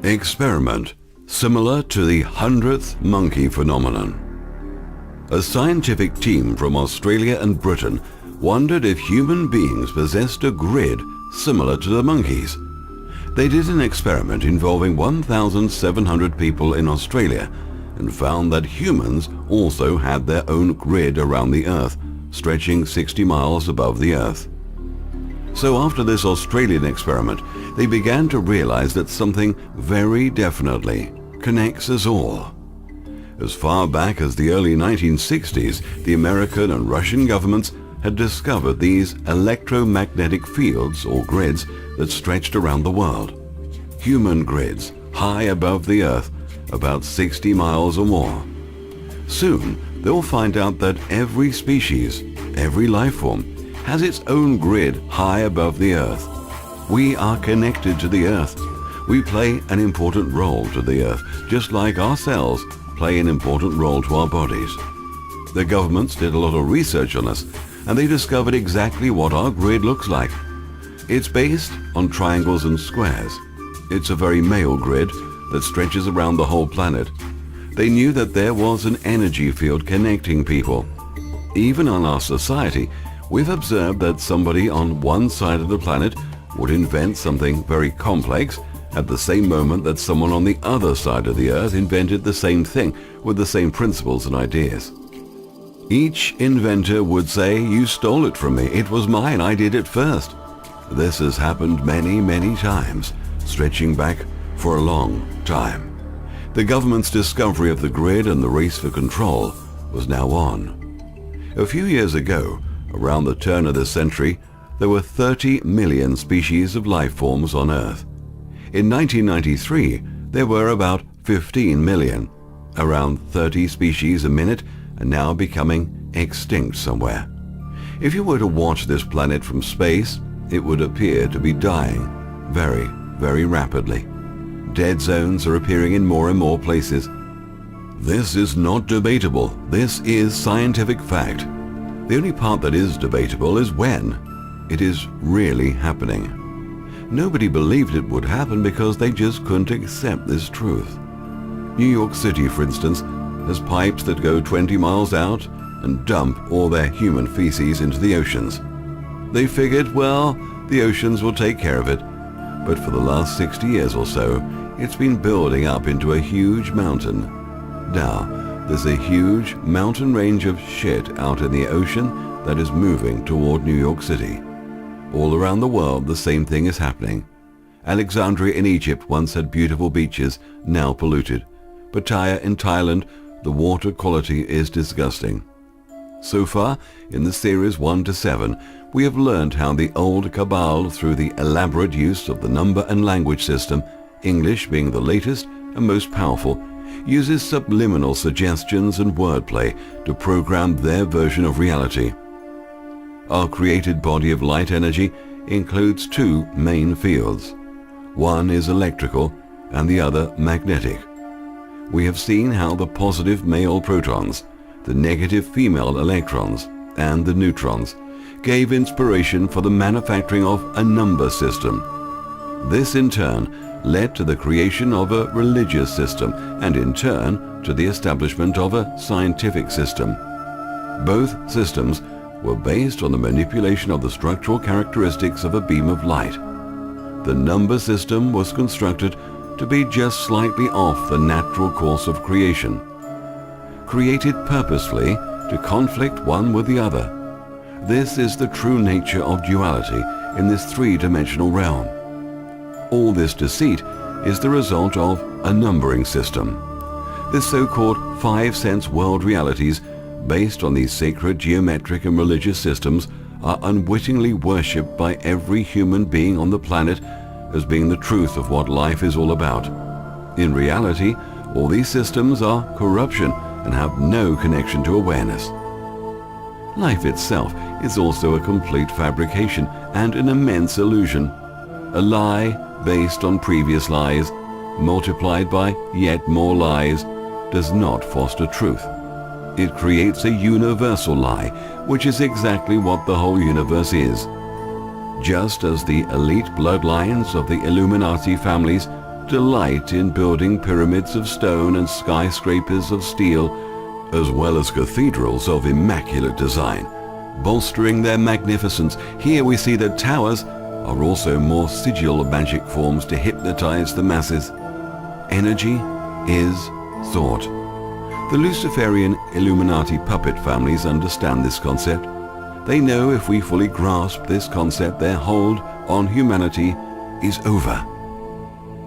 Experiment similar to the 100th monkey phenomenon. A scientific team from Australia and Britain wondered if human beings possessed a grid similar to the monkeys. They did an experiment involving 1,700 people in Australia and found that humans also had their own grid around the Earth, stretching 60 miles above the Earth. So after this Australian experiment, they began to realize that something very definitely connects us all. As far back as the early 1960s, the American and Russian governments had discovered these electromagnetic fields or grids that stretched around the world. Human grids high above the Earth, about 60 miles or more. Soon, they'll find out that every species, every life form, has its own grid high above the Earth. We are connected to the Earth. We play an important role to the Earth, just like our cells play an important role to our bodies. The governments did a lot of research on us, and they discovered exactly what our grid looks like. It's based on triangles and squares. It's a very male grid that stretches around the whole planet. They knew that there was an energy field connecting people. Even in our society, we've observed that somebody on one side of the planet would invent something very complex at the same moment that someone on the other side of the Earth invented the same thing with the same principles and ideas. Each inventor would say, "You stole it from me. It was mine. I did it first." This has happened many, many times, stretching back for a long time. The government's discovery of the grid and the race for control was now on. A few years ago, around the turn of the century, there were 30 million species of life forms on Earth. In 1993, there were about 15 million. Around 30 species a minute are now becoming extinct somewhere. If you were to watch this planet from space, it would appear to be dying very, very rapidly. Dead zones are appearing in more and more places. This is not debatable. This is scientific fact. The only part that is debatable is when it is really happening. Nobody believed it would happen because they just couldn't accept this truth. New York City, for instance, has pipes that go 20 miles out and dump all their human feces into the oceans. They figured, well, the oceans will take care of it. But for the last 60 years or so, it's been building up into a huge mountain. Now, there's a huge mountain range of shit out in the ocean that is moving toward New York City. All around the world, the same thing is happening. Alexandria in Egypt once had beautiful beaches, now polluted. Pattaya in Thailand, the water quality is disgusting. So far, in the series 1 to 7, we have learned how the old cabal, through the elaborate use of the number and language system, English being the latest and most powerful, uses subliminal suggestions and wordplay to program their version of reality. Our created body of light energy includes two main fields. One is electrical and the other magnetic. We have seen how the positive male protons, the negative female electrons, and the neutrons gave inspiration for the manufacturing of a number system. This in turn led to the creation of a religious system and in turn to the establishment of a scientific system. Both systems were based on the manipulation of the structural characteristics of a beam of light. The number system was constructed to be just slightly off the natural course of creation, created purposefully to conflict one with the other. This is the true nature of duality in this three-dimensional realm. All this deceit is the result of a numbering system. The so-called five-sense world realities based on these sacred geometric and religious systems are unwittingly worshipped by every human being on the planet as being the truth of what life is all about. In reality, all these systems are corruption and have no connection to awareness. Life itself is also a complete fabrication and an immense illusion. A lie based on previous lies, multiplied by yet more lies, does not foster truth. It creates a universal lie, which is exactly what the whole universe is. Just as the elite bloodlines of the Illuminati families delight in building pyramids of stone and skyscrapers of steel, as well as cathedrals of immaculate design, bolstering their magnificence. Here we see that towers are also more sigil magic forms to hypnotize the masses. Energy is thought. The Luciferian Illuminati puppet families understand this concept. They know if we fully grasp this concept, their hold on humanity is over.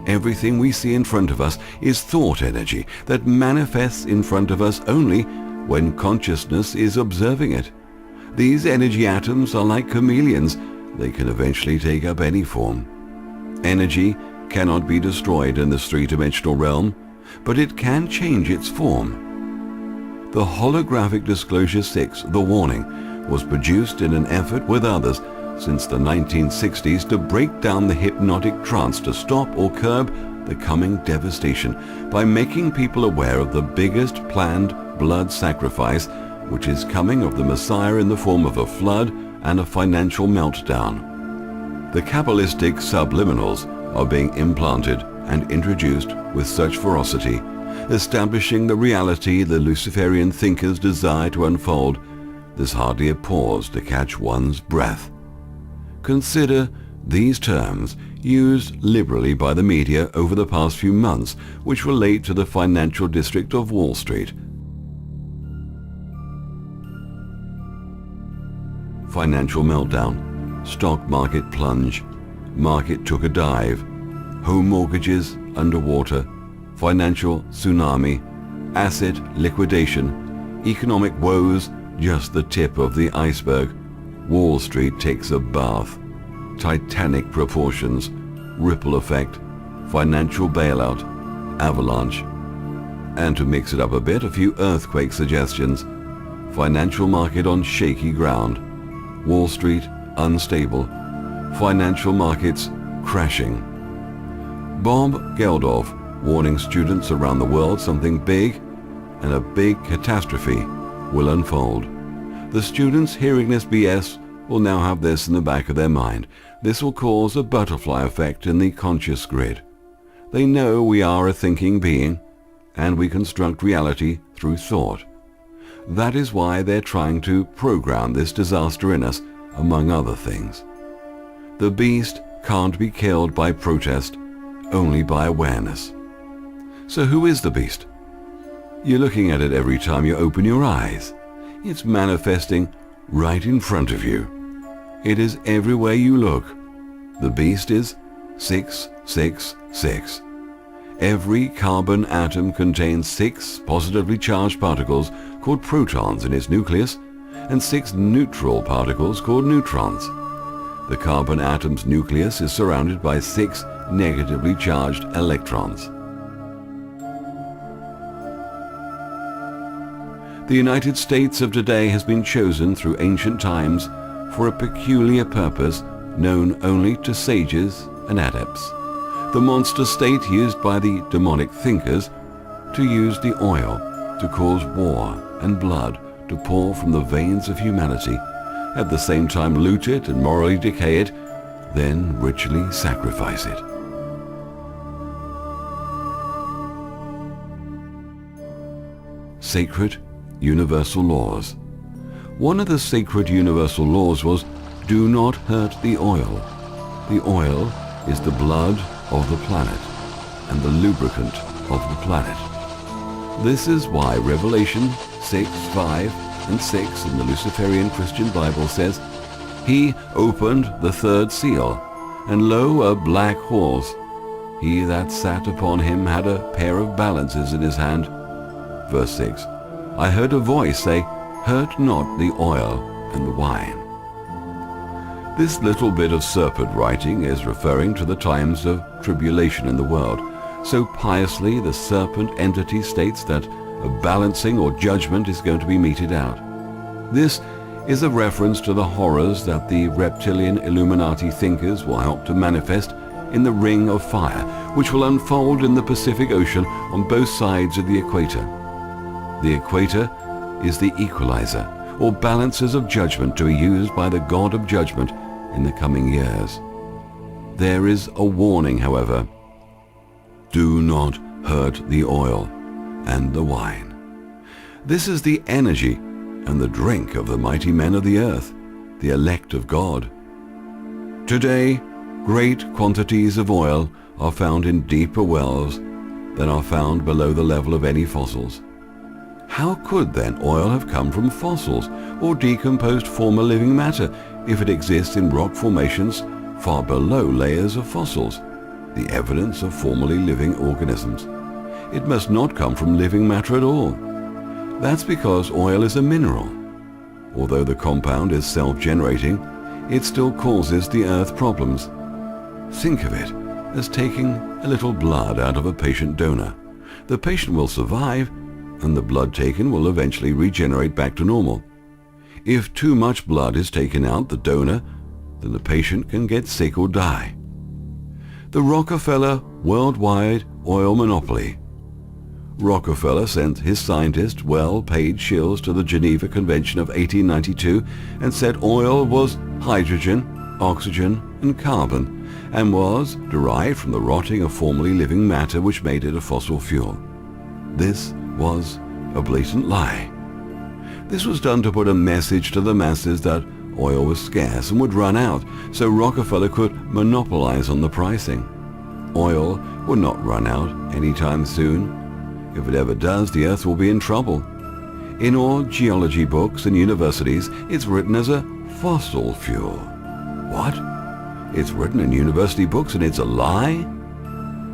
Everything we see in front of us is thought energy that manifests in front of us only when consciousness is observing it. These energy atoms are like chameleons. They can eventually take up any form. Energy cannot be destroyed in this three-dimensional realm, but it can change its form. The Holographic Disclosure 6, The Warning, was produced in an effort with others since the 1960s to break down the hypnotic trance to stop or curb the coming devastation by making people aware of the biggest planned blood sacrifice which is coming of the Messiah in the form of a flood and a financial meltdown. The Kabbalistic subliminals are being implanted and introduced with such ferocity, establishing the reality the Luciferian thinkers desire to unfold. There's hardly a pause to catch one's breath. Consider these terms used liberally by the media over the past few months, which relate to the financial district of Wall Street. Financial meltdown, stock market plunge, market took a dive, home mortgages underwater, financial tsunami, asset liquidation, economic woes, just the tip of the iceberg. Wall Street takes a bath, titanic proportions, ripple effect, financial bailout, avalanche. And to mix it up a bit, a few earthquake suggestions. Financial market on shaky ground, Wall Street unstable, financial markets crashing. Bob Geldof warning students around the world something big and a big catastrophe will unfold. The students hearing this BS will now have this in the back of their mind. This will cause a butterfly effect in the conscious grid. They know we are a thinking being and we construct reality through thought. That is why they're trying to program this disaster in us, among other things. The beast can't be killed by protest, only by awareness. So who is the beast? You're looking at it every time you open your eyes. It's manifesting right in front of you. It is everywhere you look. The beast is 666. Every carbon atom contains 6 positively charged particles called protons in its nucleus and 6 neutral particles called neutrons. The carbon atom's nucleus is surrounded by 6 negatively charged electrons. The United States of today has been chosen through ancient times for a peculiar purpose known only to sages and adepts. The monster state used by the demonic thinkers to use the oil to cause war and blood to pour from the veins of humanity, at the same time loot it and morally decay it, then ritually sacrifice it. Sacred universal laws. One of the sacred universal laws was, do not hurt the oil. The oil is the blood of the planet and the lubricant of the planet. This is why Revelation 6, 5 and 6 in the Luciferian Christian Bible says, He opened the third seal, and lo, a black horse. He that sat upon him had a pair of balances in his hand. Verse 6, I heard a voice say, Hurt not the oil and the wine. This little bit of serpent writing is referring to the times of tribulation in the world. So piously the serpent entity states that a balancing or judgment is going to be meted out. This is a reference to the horrors that the reptilian Illuminati thinkers will help to manifest in the ring of fire, which will unfold in the Pacific Ocean on both sides of the equator. The equator is the equalizer, or balances of judgment to be used by the God of judgment in the coming years. There is a warning, however. Do not hurt the oil and the wine. This is the energy and the drink of the mighty men of the earth, the elect of God. Today, great quantities of oil are found in deeper wells than are found below the level of any fossils. How could then oil have come from fossils or decomposed former living matter if it exists in rock formations far below layers of fossils, the evidence of formerly living organisms? It must not come from living matter at all. That's because oil is a mineral. Although the compound is self-generating, it still causes the earth problems. Think of it as taking a little blood out of a patient donor. The patient will survive, and the blood taken will eventually regenerate back to normal. If too much blood is taken out the donor, then the patient can get sick or die. The Rockefeller worldwide oil monopoly. Rockefeller sent his scientists well-paid shills to the Geneva Convention of 1892 and said oil was hydrogen, oxygen, and carbon, and was derived from the rotting of formerly living matter which made it a fossil fuel. This was a blatant lie. This was done to put a message to the masses that oil was scarce and would run out, so Rockefeller could monopolize on the pricing. Oil will not run out anytime soon. If it ever does, the earth will be in trouble. In all geology books and universities, it's written as a fossil fuel. What? It's written in university books and it's a lie?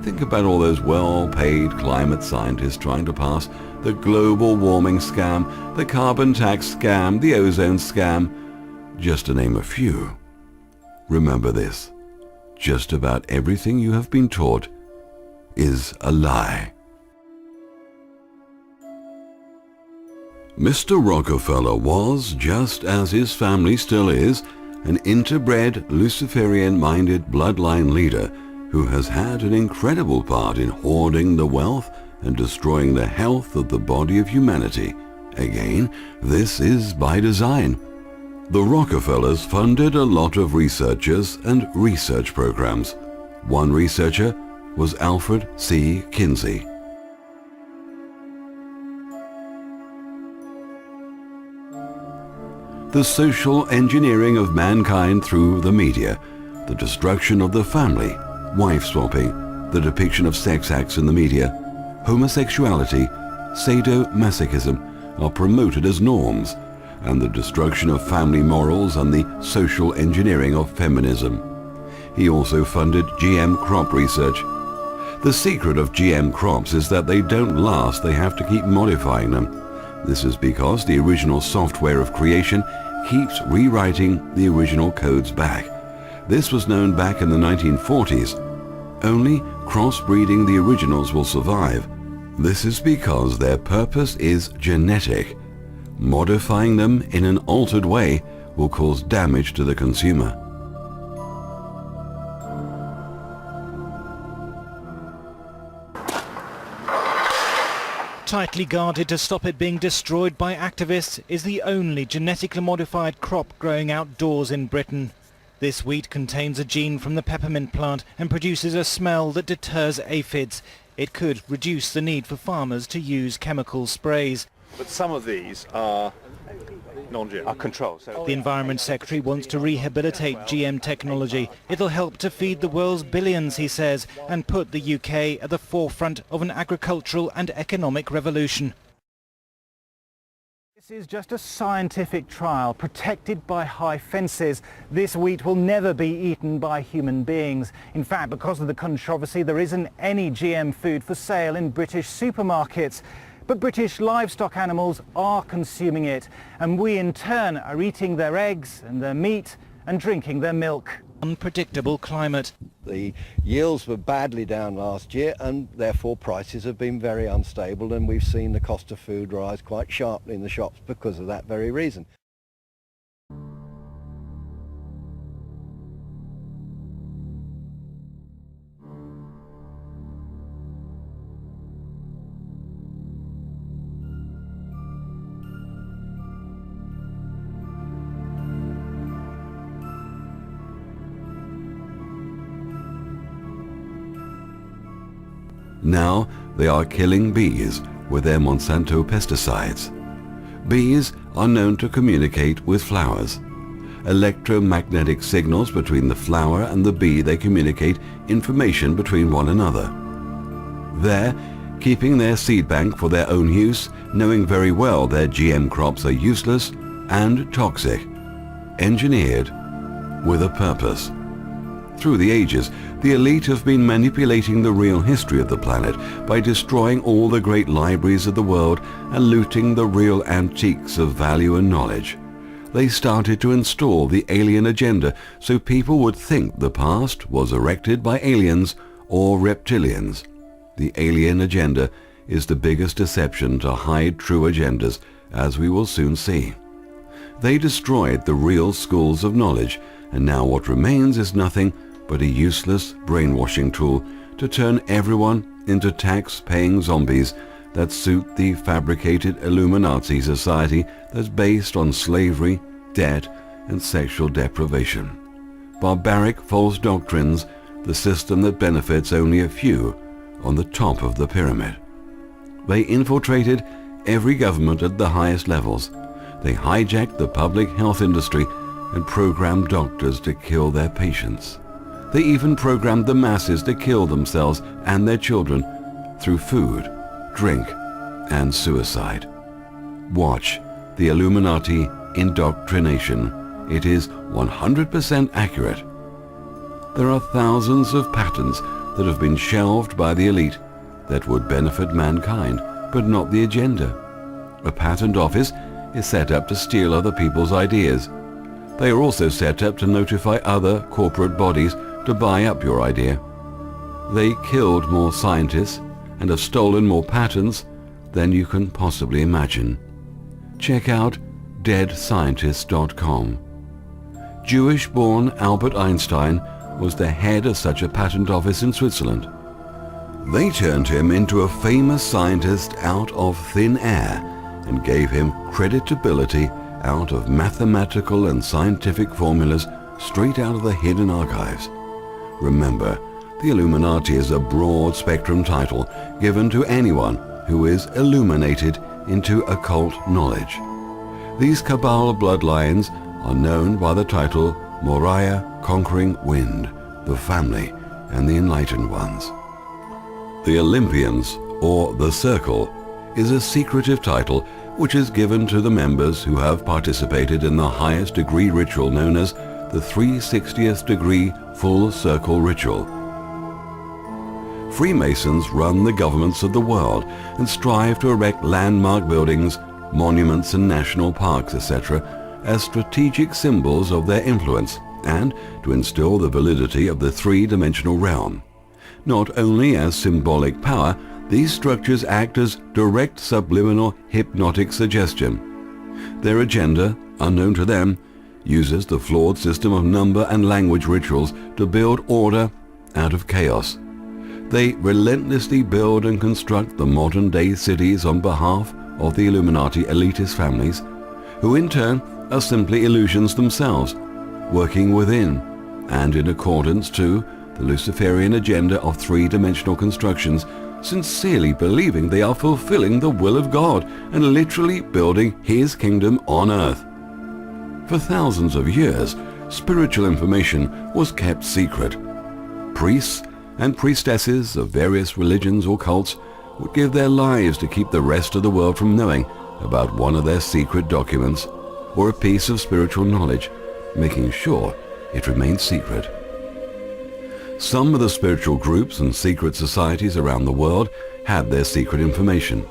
Think about all those well-paid climate scientists trying to pass the global warming scam, the carbon tax scam, the ozone scam, just to name a few. Remember this, just about everything you have been taught is a lie. Mr. Rockefeller was, just as his family still is, an interbred, Luciferian-minded bloodline leader who has had an incredible part in hoarding the wealth and destroying the health of the body of humanity. Again, this is by design. The Rockefellers funded a lot of researchers and research programs. One researcher was Alfred C. Kinsey. The social engineering of mankind through the media, the destruction of the family, wife swapping, the depiction of sex acts in the media, homosexuality, sadomasochism are promoted as norms, and the destruction of family morals and the social engineering of feminism. He also funded GM crop research. The secret of GM crops is that they don't last, they have to keep modifying them. This is because the original software of creation keeps rewriting the original codes back. This was known back in the 1940s. Only crossbreeding the originals will survive. This is because their purpose is genetic. Modifying them in an altered way will cause damage to the consumer. Tightly guarded to stop it being destroyed by activists is the only genetically modified crop growing outdoors in Britain. This wheat contains a gene from the peppermint plant and produces a smell that deters aphids. It could reduce the need for farmers to use chemical sprays. But some of these are non-GM, are controlled. So The Environment Secretary wants to rehabilitate GM technology. It'll help to feed the world's billions, he says, and put the UK at the forefront of an agricultural and economic revolution. This is just a scientific trial protected by high fences. This wheat will never be eaten by human beings. In fact, because of the controversy, there isn't any GM food for sale in British supermarkets. But British livestock animals are consuming it, and we in turn are eating their eggs and their meat and drinking their milk. Unpredictable climate. The yields were badly down last year, and therefore prices have been very unstable, and we've seen the cost of food rise quite sharply in the shops because of that very reason. Now they are killing bees with their Monsanto pesticides. Bees are known to communicate with flowers. Electromagnetic signals between the flower and the bee, they communicate information between one another. There, keeping their seed bank for their own use, knowing very well their GM crops are useless and toxic, engineered with a purpose. Through the ages, the elite have been manipulating the real history of the planet by destroying all the great libraries of the world and looting the real antiques of value and knowledge. They started to install the alien agenda so people would think the past was erected by aliens or reptilians. The alien agenda is the biggest deception to hide true agendas, as we will soon see. They destroyed the real schools of knowledge, and now what remains is nothing but a useless brainwashing tool to turn everyone into tax-paying zombies that suit the fabricated Illuminati society that's based on slavery, debt, and sexual deprivation. Barbaric false doctrines, the system that benefits only a few on the top of the pyramid. They infiltrated every government at the highest levels. They hijacked the public health industry and programmed doctors to kill their patients. They even programmed the masses to kill themselves and their children through food, drink, and suicide. Watch the Illuminati indoctrination. It is 100% accurate. There are thousands of patents that have been shelved by the elite that would benefit mankind, but not the agenda. A patent office is set up to steal other people's ideas. They are also set up to notify other corporate bodies to buy up your idea. They killed more scientists and have stolen more patents than you can possibly imagine. Check out deadscientist.com. Jewish-born Albert Einstein was the head of such a patent office in Switzerland. They turned him into a famous scientist out of thin air and gave him creditability out of mathematical and scientific formulas straight out of the hidden archives. Remember, the Illuminati is a broad spectrum title given to anyone who is illuminated into occult knowledge. These Cabal bloodlines are known by the title Moriah, Conquering Wind, the Family, and the Enlightened Ones. The Olympians, or the Circle, is a secretive title which is given to the members who have participated in the highest degree ritual known as the 360th degree full circle ritual. Freemasons run the governments of the world and strive to erect landmark buildings, monuments and national parks, etc., as strategic symbols of their influence and to instill the validity of the three-dimensional realm. Not only as symbolic power, these structures act as direct subliminal hypnotic suggestion. Their agenda, unknown to them, uses the flawed system of number and language rituals to build order out of chaos. They relentlessly build and construct the modern-day cities on behalf of the Illuminati elitist families, who in turn are simply illusions themselves, working within and in accordance to the Luciferian agenda of three-dimensional constructions, sincerely believing they are fulfilling the will of God and literally building His kingdom on earth. For thousands of years, spiritual information was kept secret. Priests and priestesses of various religions or cults would give their lives to keep the rest of the world from knowing about one of their secret documents or a piece of spiritual knowledge, making sure it remained secret. Some of the spiritual groups and secret societies around the world had their secret information.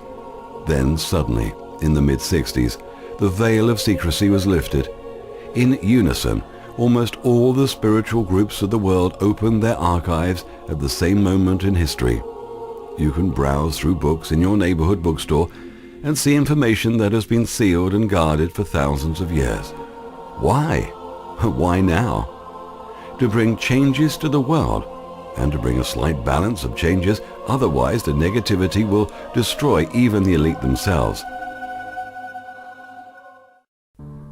Then suddenly, in the mid-60s, the veil of secrecy was lifted. In unison, almost all the spiritual groups of the world opened their archives at the same moment in history. You can browse through books in your neighborhood bookstore and see information that has been sealed and guarded for thousands of years. Why? Why now? To bring changes to the world and to bring a slight balance of changes, otherwise the negativity will destroy even the elite themselves.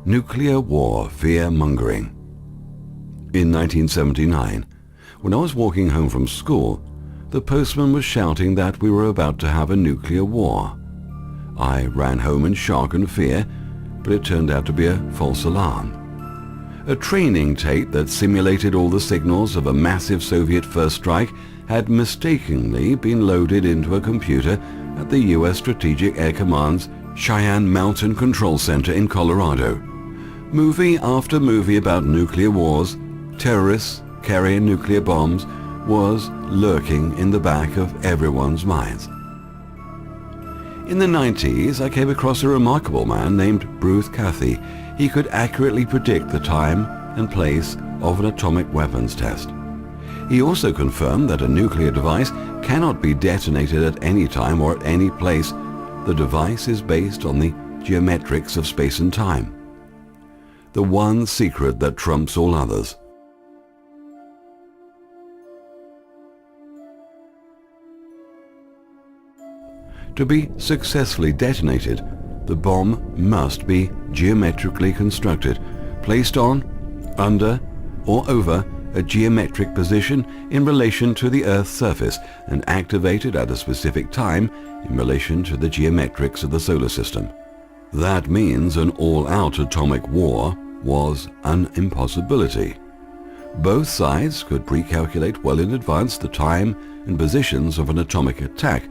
Nuclear war fear-mongering. In 1979, when I was walking home from school, the postman was shouting that we were about to have a nuclear war. I ran home in shock and fear, but it turned out to be a false alarm. A training tape that simulated all the signals of a massive Soviet first strike had mistakenly been loaded into a computer at the U.S. Strategic Air Command's Cheyenne Mountain Control Center in Colorado. Movie after movie about nuclear wars, terrorists carrying nuclear bombs, was lurking in the back of everyone's minds. In the 90s, I came across a remarkable man named Bruce Cathy. He could accurately predict the time and place of an atomic weapons test. He also confirmed that a nuclear device cannot be detonated at any time or at any place. The device is based on the geometrics of space and time. The one secret that trumps all others. To be successfully detonated, the bomb must be geometrically constructed, placed on, under, or over a geometric position in relation to the Earth's surface and activated at a specific time in relation to the geometrics of the solar system. That means an all-out atomic war was an impossibility. Both sides could pre-calculate well in advance the time and positions of an atomic attack,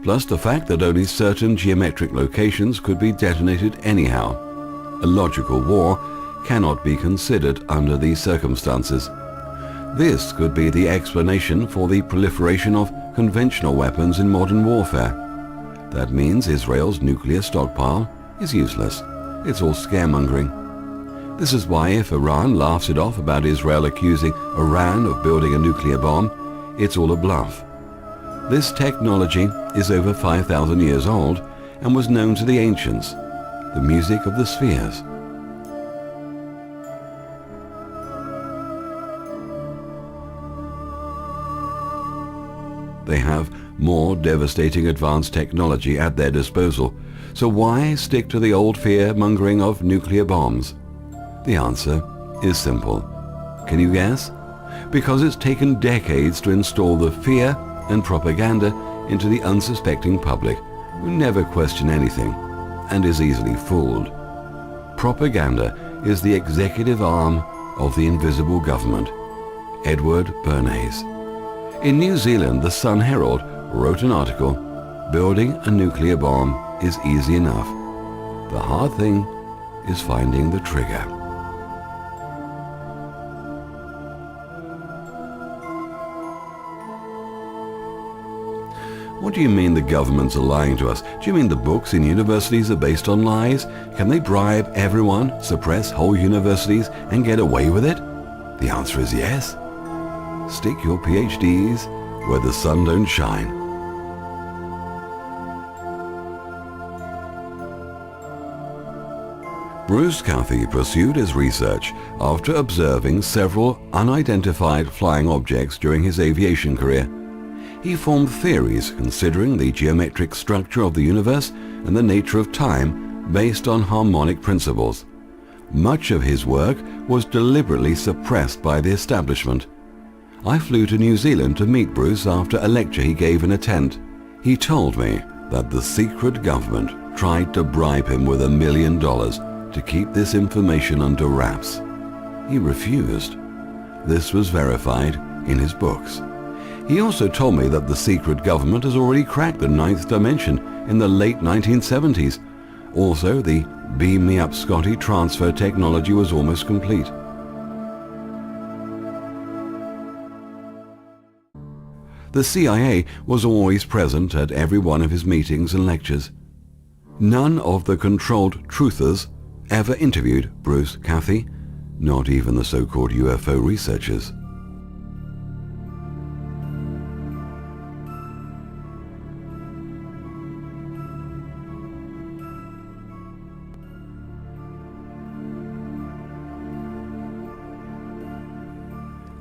plus the fact that only certain geometric locations could be detonated anyhow. A logical war cannot be considered under these circumstances. This could be the explanation for the proliferation of conventional weapons in modern warfare. That means Israel's nuclear stockpile is useless. It's all scaremongering. This is why if Iran laughs it off about Israel accusing Iran of building a nuclear bomb, it's all a bluff. This technology is over 5,000 years old and was known to the ancients, the music of the spheres. They have more devastating advanced technology at their disposal, so why stick to the old fear-mongering of nuclear bombs? The answer is simple. Can you guess? Because it's taken decades to install the fear and propaganda into the unsuspecting public, who never question anything and is easily fooled. Propaganda is the executive arm of the invisible government. Edward Bernays. In New Zealand, the Sun Herald wrote an article, "Building a nuclear bomb is easy enough. The hard thing is finding the trigger." What do you mean the governments are lying to us? Do you mean the books in universities are based on lies? Can they bribe everyone, suppress whole universities, and get away with it? The answer is yes. Stick your PhDs where the sun don't shine. Bruce Cathy pursued his research after observing several unidentified flying objects during his aviation career. He formed theories considering the geometric structure of the universe and the nature of time based on harmonic principles. Much of his work was deliberately suppressed by the establishment. I flew to New Zealand to meet Bruce after a lecture he gave in a tent. He told me that the secret government tried to bribe him with $1 million to keep this information under wraps. He refused. This was verified in his books. He also told me that the secret government has already cracked the 9th dimension in the late 1970s. Also, the Beam Me Up Scotty transfer technology was almost complete. The CIA was always present at every one of his meetings and lectures. None of the controlled truthers ever interviewed Bruce Cathy, not even the so-called UFO researchers.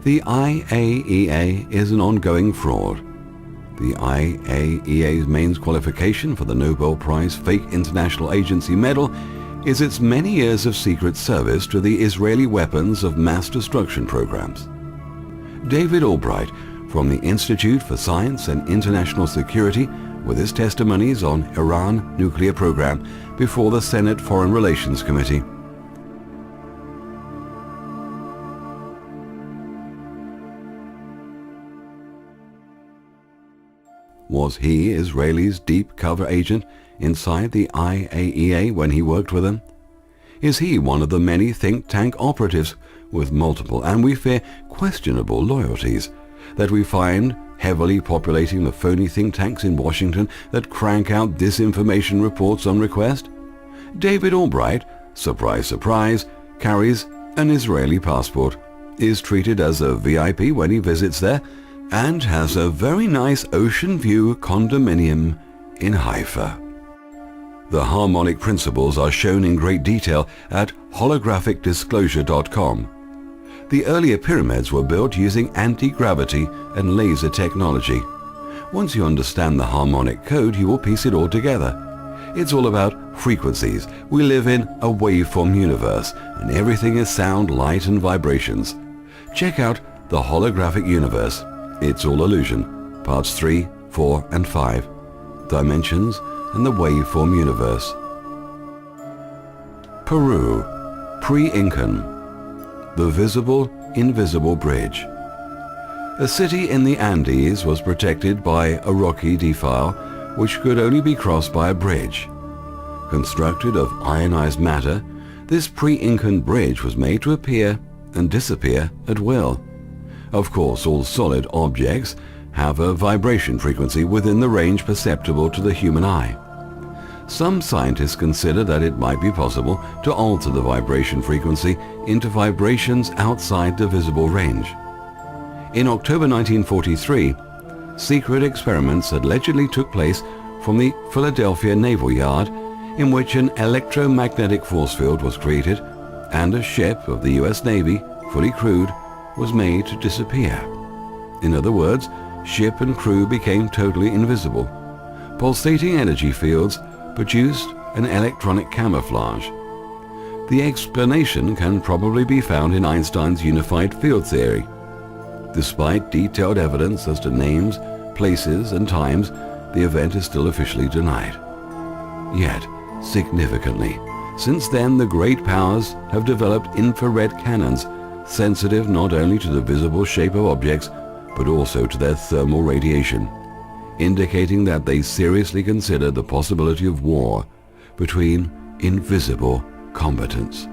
The IAEA is an ongoing fraud. The IAEA's main qualification for the Nobel Prize Fake International Agency Medal is its many years of secret service to the Israeli weapons of mass destruction programs. David Albright from the Institute for Science and International Security with his testimonies on Iran nuclear program before the Senate Foreign Relations Committee. Was he Israel's deep cover agent inside the IAEA when he worked with them? Is he one of the many think tank operatives with multiple and we fear questionable loyalties that we find heavily populating the phony think tanks in Washington that crank out disinformation reports on request? David Albright, surprise surprise, carries an Israeli passport, is treated as a VIP when he visits there, and has a very nice ocean view condominium in Haifa. The harmonic principles are shown in great detail at holographicdisclosure.com. The earlier pyramids were built using anti-gravity and laser technology. Once you understand the harmonic code, you will piece it all together. It's all about frequencies. We live in a waveform universe, and everything is sound, light, and vibrations. Check out the holographic universe. It's all illusion. Parts 3, 4, and 5. Dimensions and the waveform universe. Peru, pre-Incan. The visible-invisible bridge. A city in the Andes was protected by a rocky defile which could only be crossed by a bridge. Constructed of ionized matter, this pre-Incan bridge was made to appear and disappear at will. Of course, all solid objects have a vibration frequency within the range perceptible to the human eye. Some scientists consider that it might be possible to alter the vibration frequency into vibrations outside the visible range. In October 1943, secret experiments allegedly took place from the Philadelphia Naval Yard, in which an electromagnetic force field was created and a ship of the US Navy, fully crewed, was made to disappear. In other words, ship and crew became totally invisible. Pulsating energy fields produced an electronic camouflage. The explanation can probably be found in Einstein's unified field theory. Despite detailed evidence as to names, places, and times, the event is still officially denied. Yet, significantly, since then the great powers have developed infrared cannons sensitive not only to the visible shape of objects, but also to their thermal radiation, indicating that they seriously consider the possibility of war between invisible combatants.